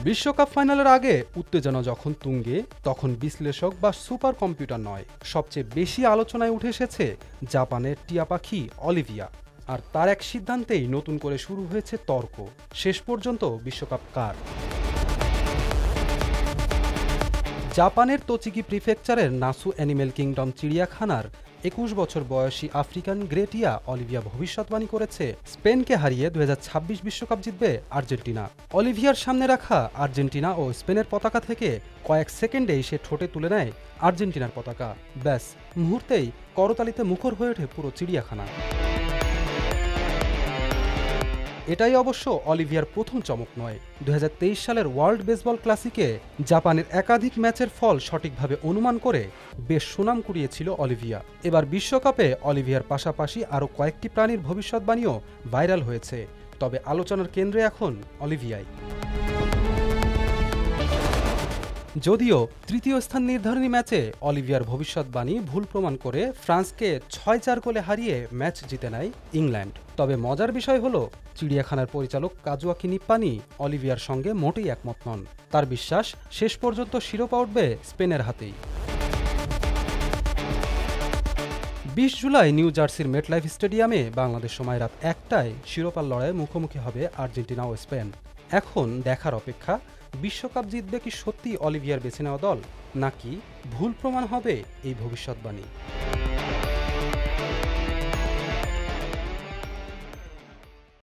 বিশ্বকাপ ফাইনালের আগে উত্তেজনা যখন তুঙ্গে, তখন বিশ্লেষক বা সুপার কম্পিউটার নয়, সবচেয়ে বেশি আলোচনায় উঠে এসেছে জাপানের টিয়া পাখি অলিভিয়া। আর তার এক সিদ্ধান্তেই নতুন করে শুরু হয়েছে তর্ক, শেষ পর্যন্ত বিশ্বকাপ কার। জাপানের তোচিকি প্রিফেকচারের নাসু অ্যানিমেল কিংডম চিড়িয়াখানার ২১ বছর বয়সী আফ্রিকান গ্রে টিয়া অলিভিয়া ভবিষ্যৎবাণী করেছে স্পেনকে হারিয়ে ২০২৬ বিশ্বকাপ জিতবে আর্জেন্টিনা। অলিভিয়ার সামনে রাখা আর্জেন্টিনা ও স্পেনের পতাকা থেকে কয়েক সেকেন্ডেই সে ঠোঁটে তুলে নেয় আর্জেন্টিনার পতাকা। ব্যাস, মুহূর্তেই করতালিতে মুখর হয়ে ওঠে পুরো চিড়িয়াখানা। এটাই অবশ্য অলিভিয়ার প্রথম চমক নয়। ২০২৩ সালের ওয়ার্ল্ড বেসবল ক্লাসিকে জাপানের একাধিক ম্যাচের ফল সঠিকভাবে অনুমান করে বেশ সুনাম কুড়িয়েছিল অলিভিয়া। এবার বিশ্বকাপে অলিভিয়ার পাশাপাশি আরও কয়েকটি প্রাণীর ভবিষ্যৎবাণীও ভাইরাল হয়েছে, তবে আলোচনার কেন্দ্রে এখন অলিভিয়াই। যদিও তৃতীয় স্থান নির্ধারণী ম্যাচে অলিভিয়ার ভবিষ্যৎবাণী ভুল প্রমাণ করে ফ্রান্সকে ৬-৪ গোলে হারিয়ে ম্যাচ জিতে নেয় ইংল্যান্ড। তবে মজার বিষয় হলো, চিড়িয়াখানার পরিচালক কাজুয়াকি নিপ্পানি অলিভিয়ার সঙ্গে মোটেই একমত নন। তার বিশ্বাস, শেষ পর্যন্ত শিরোপা উঠবে স্পেনের হাতেই। ২০ জুলাই নিউ জার্সির মেটলাইফ স্টেডিয়ামে বাংলাদেশ সময় রাত ১টায় শিরোপার লড়াইয়ে মুখোমুখি হবে আর্জেন্টিনা ও স্পেন। এখন দেখার অপেক্ষা, বিশ্বকাপ জিতবে কি সত্যি অলিভিয়ার বেছে নেওয়া দল, নাকি ভুল প্রমাণ হবে এই ভবিষ্যৎবাণী।